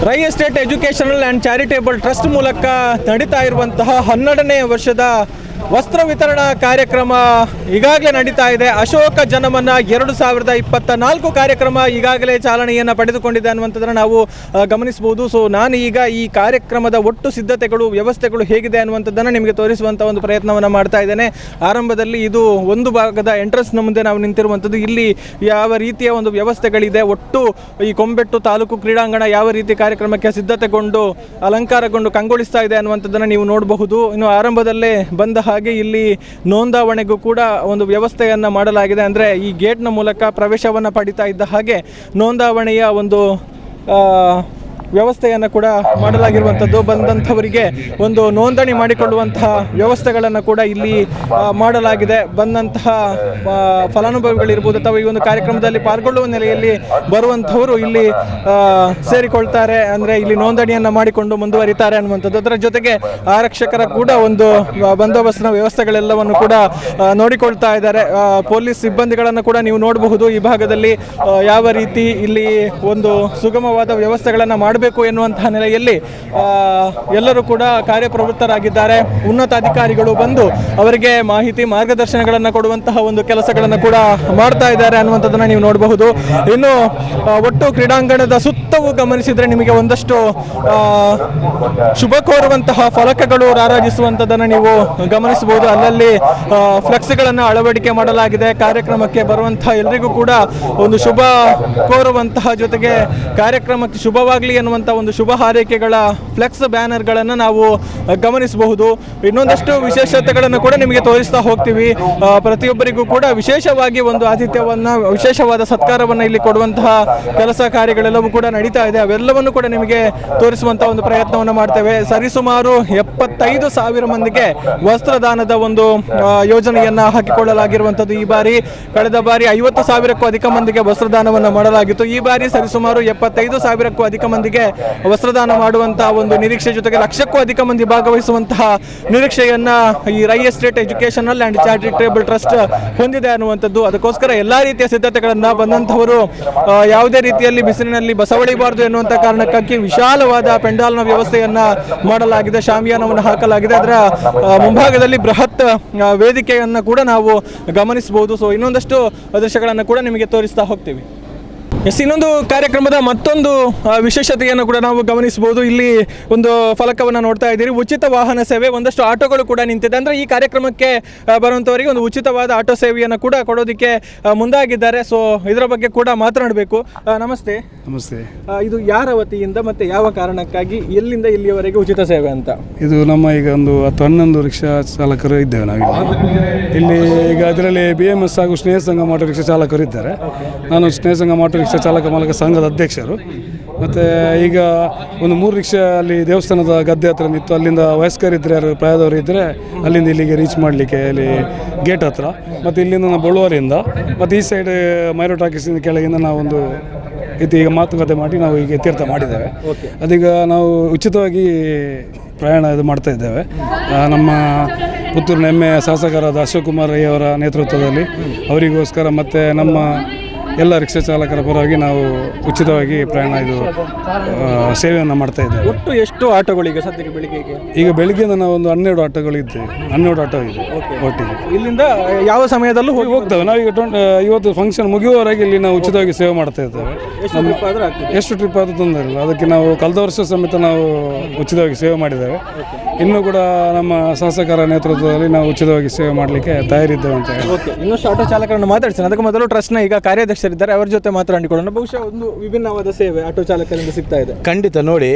Rai estate educational and charitable trust ಮೂಲಕ ನಡೀತಾ ಇರುವಂತಹ 12ನೇ ವರ್ಷದ ವಸ್ತ್ರ ವಿತರಣಾ ಕಾರ್ಯಕ್ರಮ ಈಗಾಗಲೇ ನಡೀತಾ ಇದೆ. ಅಶೋಕ ಜನಮನ 2024 ಕಾರ್ಯಕ್ರಮ ಈಗಾಗಲೇ ಚಾಲನೆಯನ್ನು ಪಡೆದುಕೊಂಡಿದೆ ಅನ್ನುವಂಥದ್ದನ್ನು ನಾವು ಗಮನಿಸಬಹುದು. ಸೊ ನಾನು ಈಗ ಈ ಕಾರ್ಯಕ್ರಮದ ಒಟ್ಟು ಸಿದ್ಧತೆಗಳು, ವ್ಯವಸ್ಥೆಗಳು ಹೇಗಿದೆ ಅನ್ನುವಂಥದ್ದನ್ನು ನಿಮಗೆ ತೋರಿಸುವಂಥ ಒಂದು ಪ್ರಯತ್ನವನ್ನು ಮಾಡ್ತಾ ಇದ್ದೇನೆ. ಆರಂಭದಲ್ಲಿ ಇದು ಒಂದು ಭಾಗದ ಎಂಟ್ರೆನ್ಸ್ನ ಮುಂದೆ ನಾವು ನಿಂತಿರುವಂಥದ್ದು. ಇಲ್ಲಿ ಯಾವ ರೀತಿಯ ಒಂದು ವ್ಯವಸ್ಥೆಗಳಿದೆ, ಒಟ್ಟು ಈ ಕೊಂಬೆಟ್ಟು ತಾಲೂಕು ಕ್ರೀಡಾಂಗಣ ಯಾವ ರೀತಿ ಕಾರ್ಯಕ್ರಮಕ್ಕೆ ಸಿದ್ಧತೆಗೊಂಡು ಅಲಂಕಾರಗೊಂಡು ಕಂಗೊಳಿಸ್ತಾ ಇದೆ ಅನ್ನುವಂಥದ್ದನ್ನು ನೀವು ನೋಡಬಹುದು. ಇನ್ನು ಆರಂಭದಲ್ಲೇ ಬಂದ ಹಾಗೆ ಇಲ್ಲಿ ನೋಂದಾವಣೆಗೂ ಕೂಡ ಒಂದು ವ್ಯವಸ್ಥೆಯನ್ನು ಮಾಡಲಾಗಿದೆ. ಅಂದರೆ ಈ ಗೇಟ್ನ ಮೂಲಕ ಪ್ರವೇಶವನ್ನು ಪಡಿತಾ ಇದ್ದ ಹಾಗೆ ನೋಂದಾವಣೆಯ ಒಂದು ವ್ಯವಸ್ಥೆಯನ್ನು ಕೂಡ ಮಾಡಲಾಗಿರುವಂಥದ್ದು. ಬಂದಂಥವರಿಗೆ ಒಂದು ನೋಂದಣಿ ಮಾಡಿಕೊಳ್ಳುವಂತಹ ವ್ಯವಸ್ಥೆಗಳನ್ನು ಕೂಡ ಇಲ್ಲಿ ಮಾಡಲಾಗಿದೆ. ಬಂದಂತಹ ಫಲಾನುಭವಿಗಳಿರ್ಬೋದು ಅಥವಾ ಈ ಒಂದು ಕಾರ್ಯಕ್ರಮದಲ್ಲಿ ಪಾಲ್ಗೊಳ್ಳುವ ನೆಲೆಯಲ್ಲಿ ಬರುವಂಥವರು ಇಲ್ಲಿ ಸೇರಿಕೊಳ್ತಾರೆ, ಅಂದರೆ ಇಲ್ಲಿ ನೋಂದಣಿಯನ್ನು ಮಾಡಿಕೊಂಡು ಮುಂದುವರಿತಾರೆ ಅನ್ನುವಂಥದ್ದು. ಅದರ ಜೊತೆಗೆ ಆರಕ್ಷಕರ ಕೂಡ ಒಂದು ಬಂದೋಬಸ್ತ್ನ ವ್ಯವಸ್ಥೆಗಳೆಲ್ಲವನ್ನು ಕೂಡ ನೋಡಿಕೊಳ್ತಾ ಇದ್ದಾರೆ. ಪೊಲೀಸ್ ಸಿಬ್ಬಂದಿಗಳನ್ನು ಕೂಡ ನೀವು ನೋಡಬಹುದು. ಈ ಭಾಗದಲ್ಲಿ ಯಾವ ರೀತಿ ಇಲ್ಲಿ ಒಂದು ಸುಗಮವಾದ ವ್ಯವಸ್ಥೆಗಳನ್ನು ಮಾಡಬೇಕು ಎನ್ನುವಂತಹ ನೆಲೆಯಲ್ಲಿ ಎಲ್ಲರೂ ಕೂಡ ಕಾರ್ಯಪ್ರವೃತ್ತರಾಗಿದ್ದಾರೆ. ಉನ್ನತ ಅಧಿಕಾರಿಗಳು ಬಂದು ಅವರಿಗೆ ಮಾಹಿತಿ, ಮಾರ್ಗದರ್ಶನಗಳನ್ನು ಕೊಡುವಂತಹ ಒಂದು ಕೆಲಸಗಳನ್ನು ಕೂಡ ಮಾಡ್ತಾ ಇದ್ದಾರೆ ಅನ್ನುವಂಥದ್ದನ್ನು ನೀವು ನೋಡಬಹುದು. ಇನ್ನು ಒಟ್ಟು ಕ್ರೀಡಾಂಗಣದ ಸುತ್ತವೂ ಗಮನಿಸಿದರೆ ನಿಮಗೆ ಒಂದಷ್ಟು ಶುಭ ಕೋರುವಂತಹ ಫಲಕಗಳು ರಾರಾಜಿಸುವಂಥದ್ದನ್ನು ನೀವು ಗಮನಿಸಬಹುದು. ಅಲ್ಲಲ್ಲಿ ಫ್ಲೆಕ್ಸ್ಗಳನ್ನು ಅಳವಡಿಕೆ ಮಾಡಲಾಗಿದೆ. ಕಾರ್ಯಕ್ರಮಕ್ಕೆ ಬರುವಂತಹ ಎಲ್ಲರಿಗೂ ಕೂಡ ಒಂದು ಶುಭ ಕೋರುವಂತಹ ಜೊತೆಗೆ ಕಾರ್ಯಕ್ರಮಕ್ಕೆ ಶುಭವಾಗಲಿ ಎನ್ನುವಂಥ ಒಂದು ಶುಭ ಹಾರೈಕೆಗಳ ಫ್ಲೆಕ್ಸ್ ಬ್ಯಾನರ್ಗಳನ್ನು ನಾವು ಗಮನಿಸಬಹುದು. ಇನ್ನೊಂದಷ್ಟು ವಿಶೇಷತೆಗಳನ್ನು ಕೂಡ ನಿಮಗೆ ತೋರಿಸ್ತಾ ಹೋಗ್ತೀವಿ. ಪ್ರತಿಯೊಬ್ಬರಿಗೂ ಕೂಡ ವಿಶೇಷವಾಗಿ ಒಂದು ಆತಿಥ್ಯವನ್ನು, ವಿಶೇಷವಾದ ಸತ್ಕಾರವನ್ನು ಇಲ್ಲಿ ಕೊಡುವಂತಹ ಕೆಲಸ ಕಾರ್ಯಗಳೆಲ್ಲವೂ ಕೂಡ ನಡೀತಾ ಇದೆ. ಅವೆಲ್ಲವನ್ನು ಕೂಡ ನಿಮಗೆ ತೋರಿಸುವಂತಹ ಒಂದು ಪ್ರಯತ್ನವನ್ನು ಮಾಡ್ತೇವೆ. ಸರಿಸುಮಾರು 75,000 ಮಂದಿಗೆ ವಸ್ತ್ರದಾನದ ಒಂದು ಯೋಜನೆಯನ್ನು ಹಾಕಿಕೊಳ್ಳಲಾಗಿರುವಂಥದ್ದು. ಈ ಬಾರಿ ಕಳೆದ ಬಾರಿ 50,000ಕ್ಕೂ ಅಧಿಕ ಮಂದಿಗೆ ವಸ್ತ್ರದಾನವನ್ನು ಮಾಡಲಾಗಿತ್ತು. ಈ ಬಾರಿ ಸರಿಸುಮಾರು 75,000ಕ್ಕೂ ಅಧಿಕ ಮಂದಿಗೆ ವಸ್ತ್ರದಾನ ಮಾಡುವಂತಹ ಒಂದು ನಿರೀಕ್ಷೆ, ಜೊತೆಗೆ 1,00,000ಕ್ಕೂ ಅಧಿಕ ಮಂದಿ ಭಾಗವಹಿಸುವಂತಹ ನಿರೀಕ್ಷೆಯನ್ನ ಈ Rai estate educational and charitable trust ಹೊಂದಿದೆ ಅನ್ನುವಂಥದ್ದು. ಅದಕ್ಕೋಸ್ಕರ ಎಲ್ಲ ರೀತಿಯ ಸಿದ್ಧತೆಗಳನ್ನು ಬಂದಂಥವರು ಯಾವುದೇ ರೀತಿಯಲ್ಲಿ ಬಿಸಿಲಿನಲ್ಲಿ ಬಸವಳಿಬಾರದು ಎನ್ನುವಂಥ ಕಾರಣಕ್ಕಾಗಿ ವಿಶಾಲವಾದ ಪೆಂಡಾಲ್ನ ವ್ಯವಸ್ಥೆಯನ್ನ ಮಾಡಲಾಗಿದೆ. ಶಾಮಿಯಾನವನ್ನು ಹಾಕಲಾಗಿದೆ. ಅದರ ಮುಂಭಾಗದಲ್ಲಿ ಬೃಹತ್ ವೇದಿಕೆಯನ್ನು ಕೂಡ ನಾವು ಗಮನಿಸಬಹುದು. ಸೊ ಇನ್ನೊಂದಷ್ಟು ದೃಶ್ಯಗಳನ್ನು ಕೂಡ ನಿಮಗೆ ತೋರಿಸ್ತಾ ಹೋಗ್ತೀವಿ. ಇನ್ನೊಂದು ಕಾರ್ಯಕ್ರಮದ ಮತ್ತೊಂದು ವಿಶೇಷತೆಯನ್ನು ಕೂಡ ನಾವು ಗಮನಿಸಬಹುದು. ಇಲ್ಲಿ ಒಂದು ಫಲಕವನ್ನು ನೋಡ್ತಾ ಇದ್ದೀರಿ. ಉಚಿತ ವಾಹನ ಸೇವೆ, ಒಂದಷ್ಟು ಆಟೋಗಳು ಕೂಡ ನಿಂತಿದೆ. ಅಂದರೆ ಈ ಕಾರ್ಯಕ್ರಮಕ್ಕೆ ಬರುವಂಥವರಿಗೆ ಒಂದು ಉಚಿತವಾದ ಆಟೋ ಸೇವೆಯನ್ನು ಕೂಡ ಕೊಡೋದಕ್ಕೆ ಮುಂದಾಗಿದ್ದಾರೆ. ಸೊ ಇದರ ಬಗ್ಗೆ ಕೂಡ ಮಾತನಾಡಬೇಕು. ನಮಸ್ತೆ. ನಮಸ್ತೆ. ಇದು ಯಾರ ವತಿಯಿಂದ ಮತ್ತು ಯಾವ ಕಾರಣಕ್ಕಾಗಿ, ಎಲ್ಲಿಂದ ಇಲ್ಲಿಯವರೆಗೆ ಉಚಿತ ಸೇವೆ ಅಂತ? ಇದು ನಮ್ಮ ಈಗ ಒಂದು 10-11 ರಿಕ್ಷಾ ಚಾಲಕರು ಇದ್ದೇವೆ ನಾವಿಲ್ಲಿ. ಈಗ ಅದರಲ್ಲಿ BMS ಹಾಗೂ ಸ್ನೇಹ ಸಂಘ ಆಟೋ ರಿಕ್ಷಾ ಚಾಲಕರು ಇದ್ದಾರೆ. ನಾನು ಸ್ನೇಹ ಸಂಘ ಆಟೋ ರಿಕ್ಷಾ ಚಾಲಕ ಮಾಲಕ ಸಂಘದ ಅಧ್ಯಕ್ಷರು. ಮತ್ತು ಈಗ ಒಂದು 3 ರಿಕ್ಷಾ ಅಲ್ಲಿ ದೇವಸ್ಥಾನದ ಗದ್ದೆ ಹತ್ರ ನಿಂತು, ಅಲ್ಲಿಂದ ವಯಸ್ಕರಿದ್ದರೆ, ಯಾರು ಪ್ರಾಯದವರು ಇದ್ದರೆ ಅಲ್ಲಿಂದ ಇಲ್ಲಿಗೆ ರೀಚ್ ಮಾಡಲಿಕ್ಕೆ ಅಲ್ಲಿ ಗೇಟ್ ಹತ್ರ, ಮತ್ತು ಇಲ್ಲಿಂದ ನಾವು ಬಳುವರಿಯಿಂದ ಮತ್ತು ಈ ಸೈಡ್ ಮೈರೋ ಟಾಕೀಸಿಂದ ಕೆಳಗಿಂದ ನಾವೊಂದು ಈಗ ಮಾತುಕತೆ ಮಾಡಿ ನಾವು ಈಗ ತೀರ್ಥ ಮಾಡಿದ್ದೇವೆ. ಅದೀಗ ನಾವು ಉಚಿತವಾಗಿ ಪ್ರಯಾಣ ಇದು ಮಾಡ್ತಾ ಇದ್ದೇವೆ. ನಮ್ಮ ಪುತ್ತೂರಿನ ಹೆಮ್ಮೆಯ ಶಾಸಕರಾದ ಅಶೋಕ್ ಕುಮಾರ್ ರೈ ಅವರ ನೇತೃತ್ವದಲ್ಲಿ ಅವರಿಗೋಸ್ಕರ ಮತ್ತು ನಮ್ಮ ಎಲ್ಲ ರಿಕ್ಷಾ ಚಾಲಕರ ಪರವಾಗಿ ನಾವು ಉಚಿತವಾಗಿ ಪ್ರಯಾಣ ಇದು ಸೇವೆಯನ್ನು ಮಾಡ್ತಾ ಇದ್ದೇವೆ. ಒಟ್ಟು ಎಷ್ಟು ಆಟೋಗಳಿಗೆ ಸದ್ಯಕ್ಕೆ ಬೆಳಿಗ್ಗೆಗೆ? ಈಗ ಬೆಳಿಗ್ಗೆಯಿಂದ ನಾವು ಒಂದು 12 ಆಟೋಗಳಿದ್ದೇವೆ. 12 ಆಟೋ ಇದೆ ಒಟ್ಟಿಗೆ. ಇಲ್ಲಿಂದ ಯಾವ ಸಮಯದಲ್ಲೂ ಹೋಗ್ತೇವೆ. ನಾವೀಗ ಇವತ್ತು ಫಂಕ್ಷನ್ ಮುಗಿಯುವವರೆಗೆ ಇಲ್ಲಿ ನಾವು ಉಚಿತವಾಗಿ ಸೇವೆ ಮಾಡ್ತಾ ಇದ್ದೇವೆ. ಎಷ್ಟು ಟ್ರಿಪ್ ಆದರೂ ತೊಂದರೆ ಇಲ್ಲ. ಅದಕ್ಕೆ ನಾವು ಕಳೆದ ವರ್ಷ ಸಮೇತ ನಾವು ಉಚಿತವಾಗಿ ಸೇವೆ ಮಾಡಿದ್ದೇವೆ. ಇನ್ನೂ ಕೂಡ ನಮ್ಮ ಶಾಸಕರ ನೇತೃತ್ವದಲ್ಲಿ ನಾವು ಉಚಿತವಾಗಿ ಸೇವೆ ಮಾಡಲಿಕ್ಕೆ ತಯಾರಿದ್ದೇವೆ ಅಂತ ಹೇಳಿ. ಇನ್ನಷ್ಟು ಆಟೋ ಚಾಲಕರನ್ನು ಮಾತಾಡ್ತೀನಿ. ಅದಕ್ಕೆ ಮೊದಲು ಟ್ರಸ್ಟ್ನ ಈಗ ಕಾರ್ಯಾಧ್ಯಕ್ಷರಿದ್ದಾರೆ, ಅವರ ಜೊತೆ ಮಾತನಾಡಿಕೊಳ್ಳೋಣ. ಬಹುಶಃ ಒಂದು ವಿಭಿನ್ನವಾದ ಸೇವೆ ಆಟೋ ಚಾಲಕರಿಂದ ಸಿಗ್ತಾ ಇದೆ. ಖಂಡಿತ. ನೋಡಿ,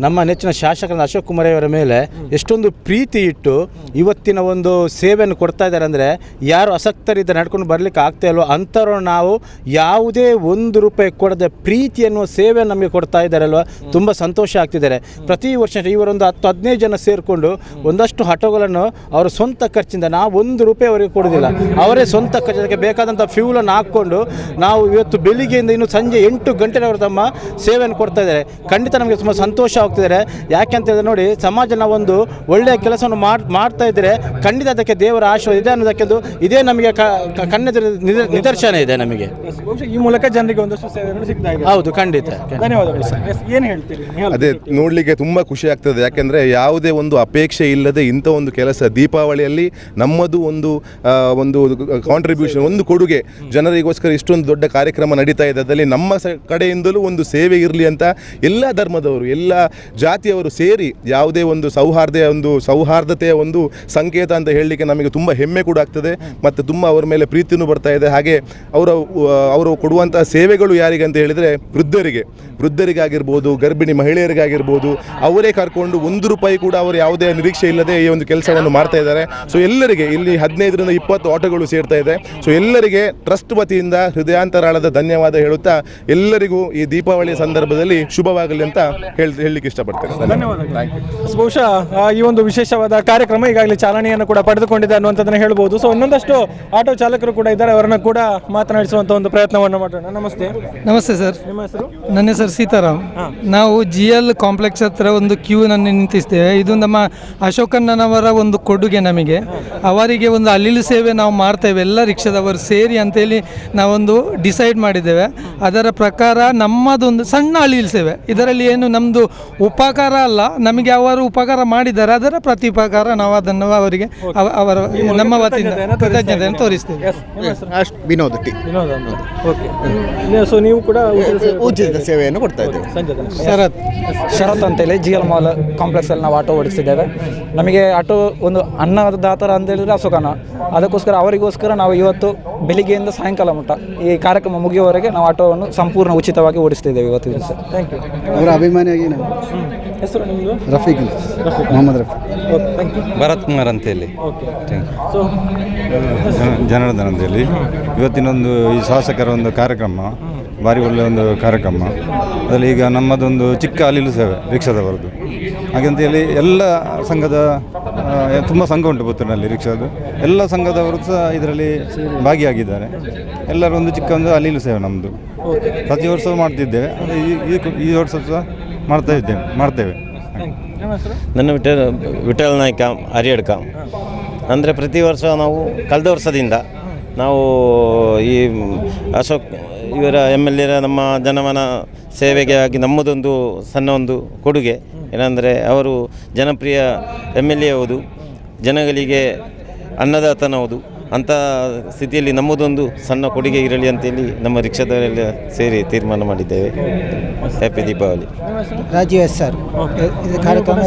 ನಮ್ಮ ನೆಚ್ಚಿನ ಶಾಸಕರಾದ ಅಶೋಕ್ ಕುಮಾರ್ ಅವರ ಮೇಲೆ ಎಷ್ಟೊಂದು ಪ್ರೀತಿ ಇಟ್ಟು ಇವತ್ತಿನ ಒಂದು ಸೇವೆಯನ್ನು ಕೊಡ್ತಾ ಇದ್ದಾರೆ. ಅಂದರೆ ಯಾರು ಅಸಕ್ತರಿದ್ದ ನಡ್ಕೊಂಡು ಬರಲಿಕ್ಕೆ ಆಗ್ತಾ ಇಲ್ವೋ ಅಂಥವ್ರು ನಾವು ಯಾವುದೇ ₹1 ಕೊಡದೆ ಪ್ರೀತಿ ಅನ್ನುವ ಸೇವೆ ನಮಗೆ ಕೊಡ್ತಾ ಇದ್ದಾರಲ್ವ, ತುಂಬ ಸಂತೋಷ ಆಗ್ತಿದ್ದಾರೆ. ಪ್ರತಿ ವರ್ಷ ಇವರೊಂದು 10-15 ಜನ ಸೇರಿಕೊಂಡು ಮಾಡಿಕೊಂಡು ಒಂದಷ್ಟು ಆಟೋಗಳನ್ನು ಅವರ ಸ್ವಂತ ಖರ್ಚಿಂದ ನಾವು 1 ರೂಪಾಯಿ ಅವರಿಗೆ ಕೊಡೋದಿಲ್ಲ, ಅವರೇ ಸ್ವಂತ ಖರ್ಚಿಗೆ ಬೇಕಾದಂಥ ಫ್ಯೂಲನ್ನು ಹಾಕ್ಕೊಂಡು ನಾವು ಇವತ್ತು ಬೆಳಿಗ್ಗೆಯಿಂದ ಇನ್ನು ಸಂಜೆ 8 ಗಂಟೆನವರು ತಮ್ಮ ಸೇವೆಯನ್ನು ಕೊಡ್ತಾ ಇದ್ದಾರೆ. ಖಂಡಿತ ನಮಗೆ ತುಂಬ ಸಂತೋಷ ಆಗ್ತಿದ್ದಾರೆ. ಯಾಕೆಂತ ಹೇಳಿದ್ರೆ ನೋಡಿ, ಸಮಾಜ ನಾವೊಂದು ಒಳ್ಳೆಯ ಕೆಲಸವನ್ನು ಮಾಡ್ತಾ ಇದ್ದರೆ ಖಂಡಿತ ಅದಕ್ಕೆ ದೇವರ ಆಶೀರ್ವಾದ ಇದೆ ಅನ್ನೋದಕ್ಕೆಂದು ಇದೇ ನಮಗೆ ಕಣ್ಣೆದುರು ನಿದರ್ಶನ ಇದೆ ನಮಗೆ. ಈ ಮೂಲಕ ಜನರಿಗೆ ಒಂದಷ್ಟು ಸೇವೆಗಳು ಸಿಗ್ತಾ ಇದೆ. ಹೌದು, ಖಂಡಿತ. ಧನ್ಯವಾದಗಳು ಸರ್. ಏನು ಹೇಳ್ತೀರಿ? ಅದೇ ನೋಡಲಿಕ್ಕೆ ತುಂಬ ಖುಷಿ ಆಗ್ತದೆ. ಯಾಕೆಂದರೆ ಯಾವುದೇ ಒಂದು ಅಪೇಕ್ಷೆ ಇಲ್ಲದೆ ಇಂಥ ಒಂದು ಕೆಲಸ ದೀಪಾವಳಿಯಲ್ಲಿ ನಮ್ಮದು ಒಂದು ಕಾಂಟ್ರಿಬ್ಯೂಷನ್, ಒಂದು ಕೊಡುಗೆ, ಜನರಿಗೋಸ್ಕರ ಇಷ್ಟೊಂದು ದೊಡ್ಡ ಕಾರ್ಯಕ್ರಮ ನಡೀತಾ ಇದೆ. ಅದರಲ್ಲಿ ನಮ್ಮ ಕಡೆಯಿಂದಲೂ ಒಂದು ಸೇವೆ ಇರಲಿ ಅಂತ ಎಲ್ಲ ಧರ್ಮದವರು, ಎಲ್ಲ ಜಾತಿಯವರು ಸೇರಿ ಯಾವುದೇ ಒಂದು ಸೌಹಾರ್ದತೆಯ ಒಂದು ಸಂಕೇತ ಅಂತ ಹೇಳಲಿಕ್ಕೆ ನಮಗೆ ತುಂಬ ಹೆಮ್ಮೆ ಕೂಡ ಆಗ್ತದೆ. ಮತ್ತು ತುಂಬ ಅವರ ಮೇಲೆ ಪ್ರೀತಿಯೂ ಬರ್ತಾ ಇದೆ. ಹಾಗೆ ಅವರು ಕೊಡುವಂಥ ಸೇವೆಗಳು ಯಾರಿಗೆ ಅಂತ ಹೇಳಿದರೆ ವೃದ್ಧರಿಗಾಗಿರ್ಬೋದು, ಗರ್ಭಿಣಿ ಮಹಿಳೆಯರಿಗಾಗಿರ್ಬೋದು, ಅವರೇ ಕರ್ಕೊಂಡು 1 ರೂಪಾಯಿ ಕೂಡ ಅವರು ಯಾವುದೇ ನಿರೀಕ್ಷೆ ಇಲ್ಲದೆ ಈ ಒಂದು ಕೆಲಸವನ್ನು ಮಾಡ್ತಾ ಇದ್ದಾರೆ. ಸೊ ಎಲ್ಲರಿಗೆ ಇಲ್ಲಿ 15ರಿಂದ 20 ಆಟೋಗಳು ಸೇರ್ತಾ ಇದೆ. ಸೊ ಎಲ್ಲರಿಗೆ ಟ್ರಸ್ಟ್ ವತಿಯಿಂದ ಹೃದಯಾಂತರಾಳದ ಧನ್ಯವಾದ ಹೇಳುತ್ತಾ ಎಲ್ಲರಿಗೂ ಈ ದೀಪಾವಳಿ ಸಂದರ್ಭದಲ್ಲಿ ಶುಭವಾಗಲಿ ಅಂತ ಹೇಳಲಿಕ್ಕೆ ಇಷ್ಟಪಡ್ತೇನೆ. ಧನ್ಯವಾದಗಳು. ಬಹುಶಃ ಈ ಒಂದು ವಿಶೇಷವಾದ ಕಾರ್ಯಕ್ರಮ ಈಗಾಗಲೇ ಚಾಲನೆಯನ್ನು ಕೂಡ ಪಡೆದುಕೊಂಡಿದೆ ಅನ್ನುವಂಥದ್ದನ್ನು ಹೇಳ್ಬೋದು. ಸೊ ಇನ್ನೊಂದಷ್ಟು ಆಟೋ ಚಾಲಕರು ಕೂಡ ಇದ್ದಾರೆ, ಅವರನ್ನು ಕೂಡ ಮಾತನಾಡಿಸುವಂಥ ಒಂದು ಪ್ರಯತ್ನವನ್ನು ಮಾಡೋಣ. ನಮಸ್ತೆ. ನಮಸ್ತೆ ಸರ್. ನಿಮ್ಮ ಹೆಸರು? ನನ್ನ ಹೆಸರು ಸೀತಾರಾಮ್. ನಾವು GL ಕಾಂಪ್ಲೆಕ್ಸ್ ಹತ್ರ ಒಂದು ಕ್ಯೂನಲ್ಲಿ ನಿಂತಿಸ್ತೇವೆ. ಇದು ನಮ್ಮ ಅಶೋಕಣ್ಣನವರ ಒಂದು ಕೊಡುಗೆ ನಮಗೆ. ಅವರಿಗೆ ಒಂದು ಅಲ್ಲಿಲು ಸೇವೆ ನಾವು ಮಾಡ್ತೇವೆ, ಎಲ್ಲ ರಿಕ್ಷಾದವರು ಸೇರಿ ಅಂತೇಳಿ ನಾವೊಂದು ಡಿಸೈಡ್ ಮಾಡಿದ್ದೇವೆ. ಅದರ ಪ್ರಕಾರ ನಮ್ಮದೊಂದು ಸಣ್ಣ ಅಲ್ಲಿಲು ಸೇವೆ, ಇದರಲ್ಲಿ ಏನು ನಮ್ಮದು ಉಪಕಾರ ಅಲ್ಲ, ನಮಗೆ ಅವರು ಉಪಕಾರ ಮಾಡಿದ್ದಾರೆ, ಅದರ ಪ್ರತಿಪಕಾರ ನಾವು ಅದನ್ನು ಅವರಿಗೆ ಅವರ ನಮ್ಮ ವತಿಯಿಂದ ಕೃತಜ್ಞತೆಯನ್ನು ತೋರಿಸ್ತೇವೆ. ವಿನೋದ್ ಟಿ. ಓಕೆ. ಸೊ ನೀವು ಕೂಡ ಉಚಿತ ಸೇವೆಯನ್ನು ಕೊಡ್ತಾ ಇದ್ದೇವೆ. ಶರತ್ ಅಂತೇಳಿ GL ಮಾಲ್ ಕಾಂಪ್ಲೆಕ್ಸಲ್ಲಿ ನಾವು ಆಟೋ ಓಡಿಸ್ತಿದ್ದೇವೆ. ನಮಗೆ ಆಟೋ ಒಂದು ಅನ್ನದಾತರ ಅಂತ ಹೇಳಿದರೆ ಅಶೋಕನ, ಅದಕ್ಕೋಸ್ಕರ ಅವರಿಗೋಸ್ಕರ ನಾವು ಇವತ್ತು ಬೆಳಿಗ್ಗೆಯಿಂದ ಸಾಯಂಕಾಲ ಮಟ್ಟ ಈ ಕಾರ್ಯಕ್ರಮ ಮುಗಿಯುವವರೆಗೆ ನಾವು ಆಟೋವನ್ನು ಸಂಪೂರ್ಣ ಉಚಿತವಾಗಿ ಓಡಿಸ್ತಿದ್ದೇವೆ ಇವತ್ತು ದಿವಸ. Thank you. ಅವರ ಅಭಿಮಾನಿಯಾಗಿ ನಾವು. ಹೆಸರು ನಿಮ್ಮದು? Rafiq Mohammed Rafiq. Okay, thank you. Bharath Kumar ಅಂತೇಳಿ. ಓಕೆ. ಸೊ ಜನಾರ್ದನ್ ಅಂತೇಳಿ. ಇವತ್ತಿನೊಂದು ಈ ಶಾಸಕರ ಒಂದು ಕಾರ್ಯಕ್ರಮ ಭಾರಿ ಒಳ್ಳೆಯ ಒಂದು ಕಾರ್ಯಕ್ರಮ. ಅದರಲ್ಲಿ ಈಗ ನಮ್ಮದೊಂದು ಚಿಕ್ಕ ಅಲ್ಲಿಲು ಸೇವೆ ರಿಕ್ಷಾದವರದ್ದು. ಹಾಗಂತೇಳಿ ಎಲ್ಲ ಸಂಘದ ತುಂಬ ಸಂಘ ಉಂಟು ಪುತ್ತೂರಿನಲ್ಲಿ ರಿಕ್ಷಾದು. ಎಲ್ಲ ಸಂಘದವರು ಸಹ ಇದರಲ್ಲಿ ಭಾಗಿಯಾಗಿದ್ದಾರೆ. ಎಲ್ಲರೂ ಒಂದು ಚಿಕ್ಕ ಒಂದು ಅಲ್ಲಿಲು ಸೇವೆ ನಮ್ಮದು. ಪ್ರತಿ ವರ್ಷವೂ ಮಾಡ್ತಿದ್ದೇವೆ, ಅದು ಈ ವರ್ಷ ಸಹ ಮಾಡ್ತೇವೆ. ನನ್ನ ವಿಠಲ್ ನಾಯ್ಕ ಹರಿಯಡ್ಕ. ಅಂದರೆ ಪ್ರತಿ ವರ್ಷ ನಾವು ಕಳೆದ ವರ್ಷದಿಂದ ನಾವು ಈ ಅಶೋಕ್ ಇವರ MLA ನಮ್ಮ ಜನಮನ ಸೇವೆಗೆ ಆಗಿ ನಮ್ಮದೊಂದು ಸಣ್ಣ ಒಂದು ಕೊಡುಗೆ ಏನಂದರೆ, ಅವರು ಜನಪ್ರಿಯ MLA ಹೌದು, ಜನಗಳಿಗೆ ಅನ್ನದಾತನವುದು. ಅಂಥ ಸ್ಥಿತಿಯಲ್ಲಿ ನಮ್ಮದೊಂದು ಸಣ್ಣ ಕೊಡುಗೆ ಇರಲಿ ಅಂತೇಳಿ ನಮ್ಮ ರಿಕ್ಷಾದವರೆಲ್ಲ ಸೇರಿ ತೀರ್ಮಾನ ಮಾಡಿದ್ದೇವೆ. ಹ್ಯಾಪಿ ದೀಪಾವಳಿ. ರಾಜೀವ್ ಸರ್. ಇದು ಕಾರ್ಯಕ್ರಮ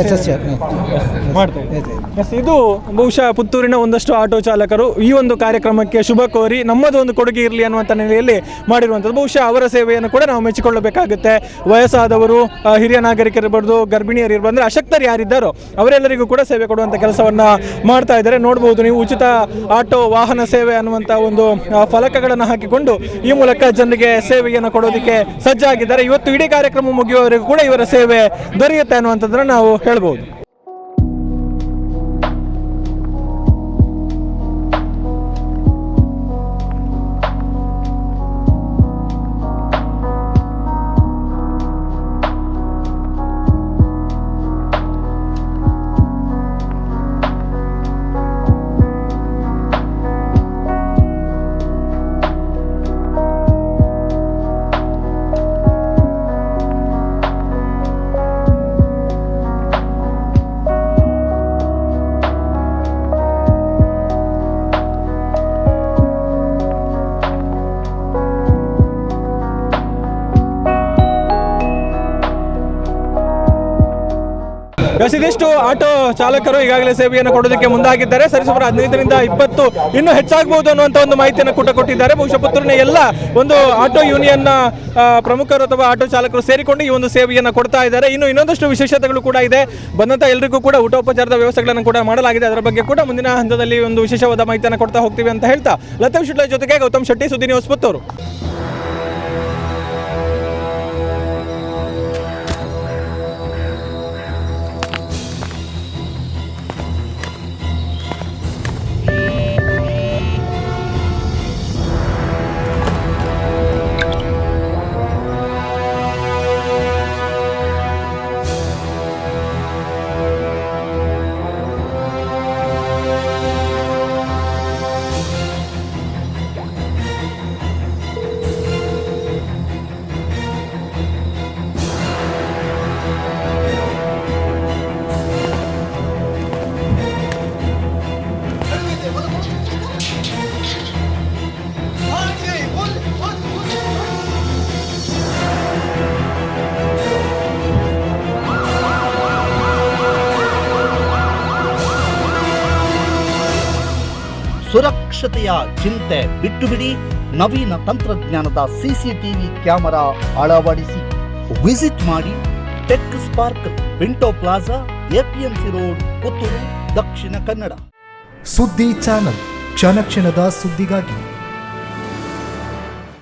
ಇದು ಬಹುಶಃ ಪುತ್ತೂರಿನ ಒಂದಷ್ಟು ಆಟೋ ಚಾಲಕರು ಈ ಒಂದು ಕಾರ್ಯಕ್ರಮಕ್ಕೆ ಶುಭ ಕೋರಿ ನಮ್ಮದು ಒಂದು ಕೊಡುಗೆ ಇರಲಿ ಅನ್ನುವಂಥ ನೆಲೆಯಲ್ಲಿ ಮಾಡಿರುವಂಥದ್ದು. ಬಹುಶಃ ಅವರ ಸೇವೆಯನ್ನು ಕೂಡ ನಾವು ಮೆಚ್ಚಿಕೊಳ್ಳಬೇಕಾಗುತ್ತೆ. ವಯಸ್ಸಾದವರು, ಹಿರಿಯ ನಾಗರಿಕರಿರ್ಬೋದು, ಗರ್ಭಿಣಿಯರಿರ್ಬೋದು, ಅಂದರೆ ಅಶಕ್ತರು ಯಾರಿದ್ದಾರೋ ಅವರೆಲ್ಲರಿಗೂ ಕೂಡ ಸೇವೆ ಕೊಡುವಂಥ ಕೆಲಸವನ್ನು ಮಾಡ್ತಾ ಇದ್ದಾರೆ. ನೋಡ್ಬೋದು ನೀವು, ಉಚಿತ ಆಟೋ ವಾಹನ ಸೇವೆ ಅನ್ನುವಂಥ ಒಂದು ಫಲಕಗಳನ್ನು ಹಾಕಿಕೊಂಡು ಈ ಮೂಲಕ ಜನರಿಗೆ ಸೇವೆಯನ್ನು ಕೊಡೋದಕ್ಕೆ ಸಜ್ಜಾಗಿದ್ದಾರೆ. ಇವತ್ತು ಇಡೀ ಕಾರ್ಯಕ್ರಮ ಮುಗಿಯುವವರೆಗೂ ಕೂಡ ಇವರ ಸೇವೆ ದೊರೆಯುತ್ತೆ ಅನ್ನುವಂಥದ್ದನ್ನು ನಾವು ಹೇಳ್ಬೋದು. ಇದಿಷ್ಟು ಆಟೋ ಚಾಲಕರು ಈಗಾಗಲೇ ಸೇವೆಯನ್ನು ಕೊಡೋದಕ್ಕೆ ಮುಂದಾಗಿದ್ದಾರೆ. ಸರಿಸುಮಾರು 15ರಿಂದ 20 ಇನ್ನೂ ಹೆಚ್ಚಾಗಬಹುದು ಅನ್ನುವಂಥ ಒಂದು ಮಾಹಿತಿಯನ್ನು ಕೊಟ್ಟಿದ್ದಾರೆ. ಬಹುಶಃ ಪುತ್ತೂರಿನ ಎಲ್ಲ ಒಂದು ಆಟೋ ಯೂನಿಯನ್ನ ಪ್ರಮುಖರು ಅಥವಾ ಆಟೋ ಚಾಲಕರು ಸೇರಿಕೊಂಡು ಈ ಒಂದು ಸೇವೆಯನ್ನು ಕೊಡ್ತಾ ಇದ್ದಾರೆ. ಇನ್ನೊಂದಷ್ಟು ವಿಶೇಷತೆಗಳು ಕೂಡ ಇದೆ. ಬಂದಂಥ ಎಲ್ಲರಿಗೂ ಕೂಡ ಊಟೋಪಚಾರದ ವ್ಯವಸ್ಥೆಗಳನ್ನು ಕೂಡ ಮಾಡಲಾಗಿದೆ. ಅದರ ಬಗ್ಗೆ ಕೂಡ ಮುಂದಿನ ಹಂತದಲ್ಲಿ ಒಂದು ವಿಶೇಷವಾದ ಮಾಹಿತಿಯನ್ನು ಕೊಡ್ತಾ ಹೋಗ್ತೀವಿ ಅಂತ ಹೇಳ್ತಾ, ಲತೀಫ್ ಶೆಟ್ಟಿ ಜೊತೆಗೆ ಗೌತಮ್ ಶೆಟ್ಟಿ, ಸುದ್ದಿ ನ್ಯೂಸ್ ಪುತ್ತೂರು. ಸುರಕ್ಷತೆಯ ಚಿಂತೆ ಬಿಟ್ಟು ಬಿಡಿ. ನವೀನ ತಂತ್ರಜ್ಞಾನದ ಸಿಸಿಟಿವಿ ಕ್ಯಾಮೆರಾ ಅಳವಡಿಸಿ. ವಿಸಿಟ್ ಮಾಡಿ tech sparkle, Pinto plaza, APMC road, Puttur, Dakshina Kannada. ಸುದ್ದಿ ಚಾನಲ್, ಕ್ಷಣ ಕ್ಷಣದ ಸುದ್ದಿಗಾಗಿ.